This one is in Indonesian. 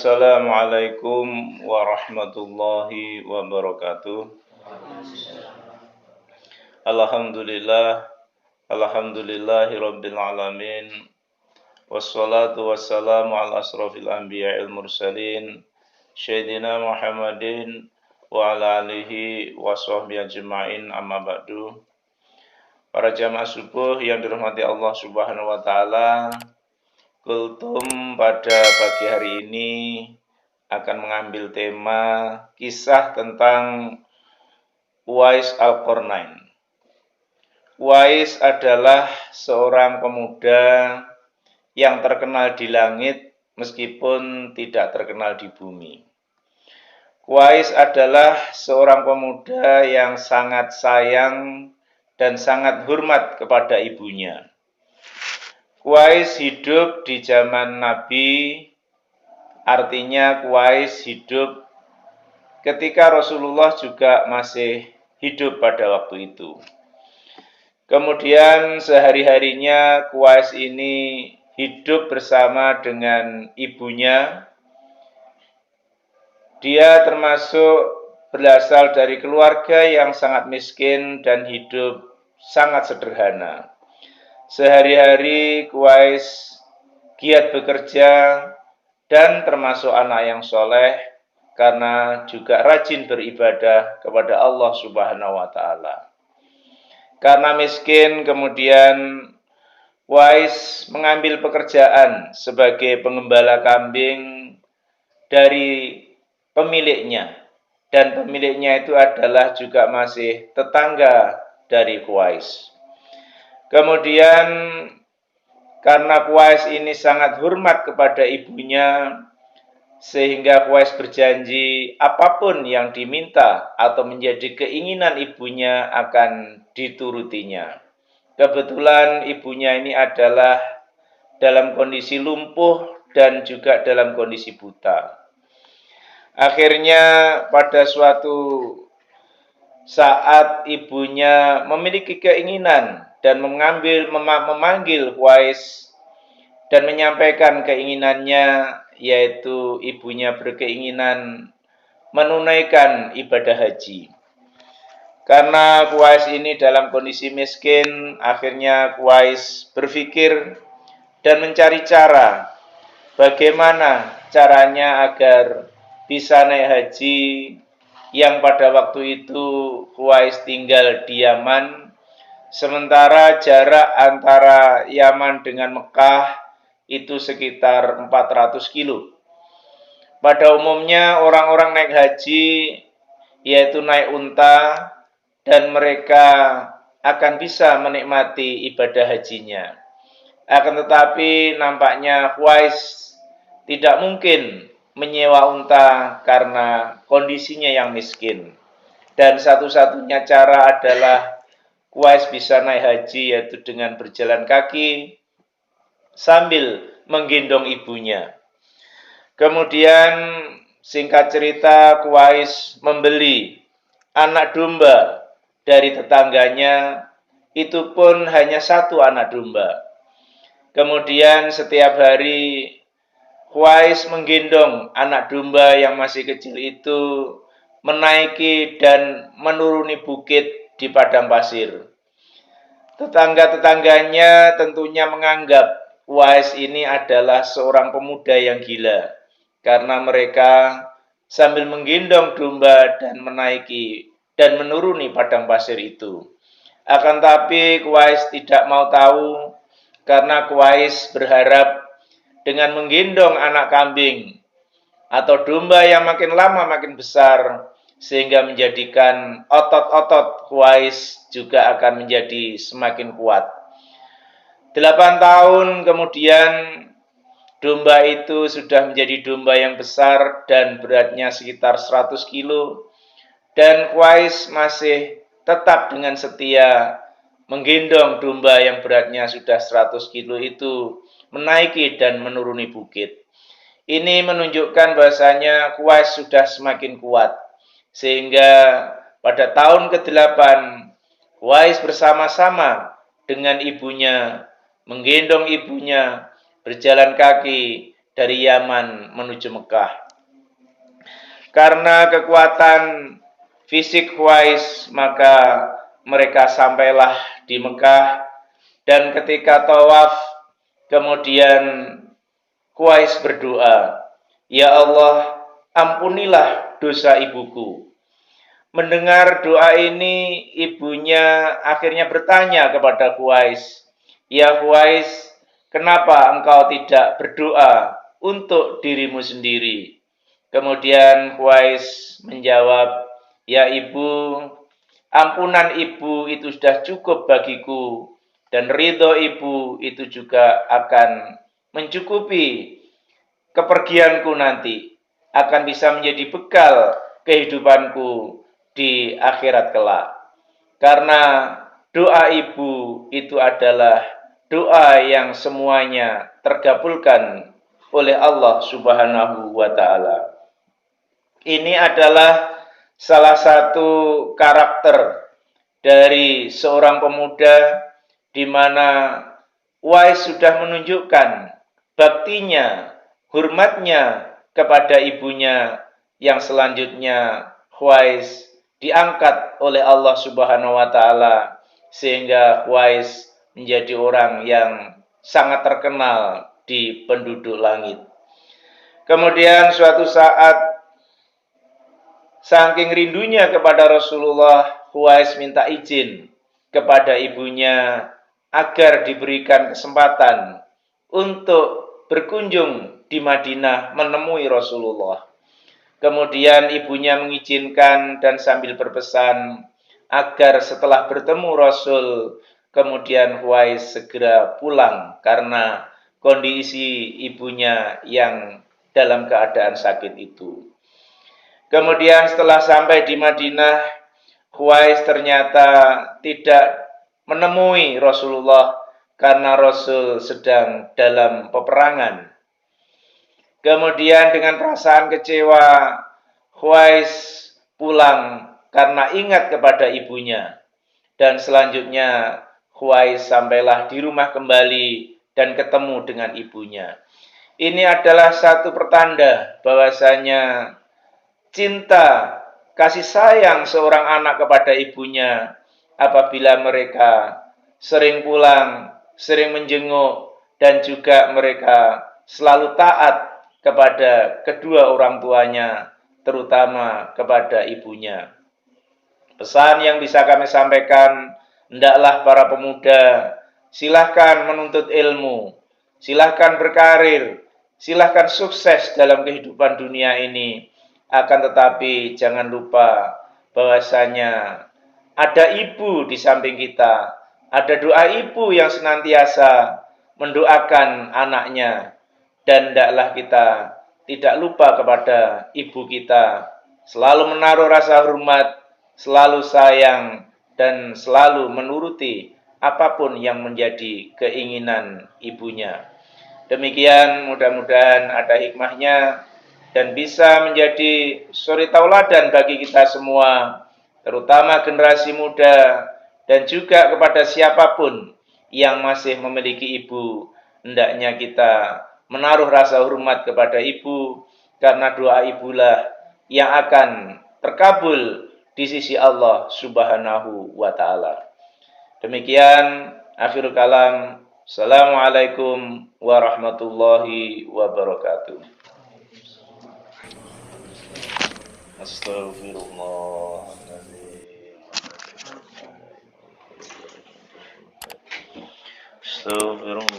Assalamualaikum warahmatullahi wabarakatuh. Alhamdulillah, alhamdulillahi rabbil alamin. Wassalatu wassalamu ala asrafil anbiya'il mursalin Sayyidina Muhammadin wa ala alihi wa sahbihi ajma'in, amma ba'du. Para jamaah subuh yang dirahmati Allah Subhanahu wa taala, Kultum pada pagi hari ini akan mengambil tema kisah tentang Uwais Al-Qarnain. Uwais adalah seorang pemuda yang terkenal di langit meskipun tidak terkenal di bumi. Uwais adalah seorang pemuda yang sangat sayang dan sangat hormat kepada ibunya. Uwais hidup di zaman Nabi, artinya Uwais hidup ketika Rasulullah juga masih hidup pada waktu itu. Kemudian sehari-harinya Uwais ini hidup bersama dengan ibunya. Dia termasuk berasal dari keluarga yang sangat miskin dan hidup sangat sederhana. Sehari-hari Uwais giat bekerja dan termasuk anak yang soleh karena juga rajin beribadah kepada Allah Subhanahu wa taala. Karena miskin, kemudian Uwais mengambil pekerjaan sebagai penggembala kambing dari pemiliknya, dan pemiliknya itu adalah juga masih tetangga dari Uwais. Kemudian karena Uwais ini sangat hormat kepada ibunya, sehingga Uwais berjanji apapun yang diminta atau menjadi keinginan ibunya akan diturutinya. Kebetulan ibunya ini adalah dalam kondisi lumpuh dan juga dalam kondisi buta. Akhirnya pada suatu saat ibunya memiliki keinginan dan memanggil Uwais dan menyampaikan keinginannya, yaitu ibunya berkeinginan menunaikan ibadah haji. Karena Uwais ini dalam kondisi miskin, akhirnya Uwais berpikir dan mencari cara bagaimana caranya agar bisa naik haji, yang pada waktu itu Uwais tinggal di Yaman. Sementara jarak antara Yaman dengan Mekah itu sekitar 400 kilo. Pada umumnya orang-orang naik haji yaitu naik unta, dan mereka akan bisa menikmati ibadah hajinya. Akan tetapi nampaknya Uwais tidak mungkin menyewa unta karena kondisinya yang miskin. Dan satu-satunya cara adalah Uwais bisa naik haji yaitu dengan berjalan kaki sambil menggendong ibunya. Kemudian singkat cerita, Uwais membeli anak domba dari tetangganya, itu pun hanya satu anak domba. Kemudian setiap hari Uwais menggendong anak domba yang masih kecil itu menaiki dan menuruni bukit di padang pasir. Tetangga-tetangganya tentunya menganggap Uwais ini adalah seorang pemuda yang gila, karena mereka sambil menggendong domba dan menaiki dan menuruni padang pasir itu. Akan tapi Uwais tidak mau tahu, karena Uwais berharap dengan menggendong anak kambing atau domba yang makin lama makin besar, sehingga menjadikan otot-otot Uwais juga akan menjadi semakin kuat. 8 tahun kemudian domba itu sudah menjadi domba yang besar dan beratnya sekitar 100 kilo. Dan Uwais masih tetap dengan setia menggendong domba yang beratnya sudah 100 kilo itu menaiki dan menuruni bukit. Ini menunjukkan bahasanya Uwais sudah semakin kuat. Sehingga pada tahun ke-8, Uwais bersama-sama dengan ibunya, menggendong ibunya, berjalan kaki dari Yaman menuju Mekah. Karena kekuatan fisik Quraisy, maka mereka sampailah di Mekah, dan ketika tawaf kemudian Quraisy berdoa, "Ya Allah, ampunilah dosa ibuku." Mendengar doa ini, ibunya akhirnya bertanya kepada Quraisy, "Ya Quraisy, kenapa engkau tidak berdoa untuk dirimu sendiri?" Kemudian Quraisy menjawab, "Ya ibu, ampunan ibu itu sudah cukup bagiku, dan ridho ibu itu juga akan mencukupi kepergianku nanti, akan bisa menjadi bekal kehidupanku di akhirat kelak." Karena doa ibu itu adalah doa yang semuanya tergabulkan oleh Allah Subhanahu wa Ta'ala. Ini adalah salah satu karakter dari seorang pemuda di mana Uwais sudah menunjukkan baktinya, hormatnya kepada ibunya, yang selanjutnya Uwais diangkat oleh Allah Subhanahu wa Ta'ala sehingga Uwais menjadi orang yang sangat terkenal di penduduk langit. Kemudian suatu saat, saking rindunya kepada Rasulullah, Uwais minta izin kepada ibunya agar diberikan kesempatan untuk berkunjung di Madinah menemui Rasulullah. Kemudian ibunya mengizinkan dan sambil berpesan agar setelah bertemu Rasul, kemudian Uwais segera pulang karena kondisi ibunya yang dalam keadaan sakit itu. Kemudian setelah sampai di Madinah, Uwais ternyata tidak menemui Rasulullah karena Rasul sedang dalam peperangan. Kemudian dengan perasaan kecewa, Uwais pulang karena ingat kepada ibunya. Dan selanjutnya Uwais sampailah di rumah kembali dan ketemu dengan ibunya. Ini adalah satu pertanda bahwasanya cinta, kasih sayang seorang anak kepada ibunya apabila mereka sering pulang, sering menjenguk, dan juga mereka selalu taat kepada kedua orang tuanya, terutama kepada ibunya. Pesan yang bisa kami sampaikan, hendaklah para pemuda silahkan menuntut ilmu, silahkan berkarir, silahkan sukses dalam kehidupan dunia ini. Akan tetapi jangan lupa bahwasanya ada ibu di samping kita, ada doa ibu yang senantiasa mendoakan anaknya, dan hendaklah kita tidak lupa kepada ibu kita, selalu menaruh rasa hormat, selalu sayang, dan selalu menuruti apapun yang menjadi keinginan ibunya. Demikian, mudah-mudahan ada hikmahnya dan bisa menjadi suri tauladan bagi kita semua, terutama generasi muda, dan juga kepada siapapun yang masih memiliki ibu. Hendaknya kita menaruh rasa hormat kepada ibu, karena doa ibulah yang akan terkabul di sisi Allah Subhanahu wa Ta'ala. Demikian akhirul kalam. Assalamualaikum warahmatullahi wabarakatuh. Astagfirullahaladzim. Astagfirullah.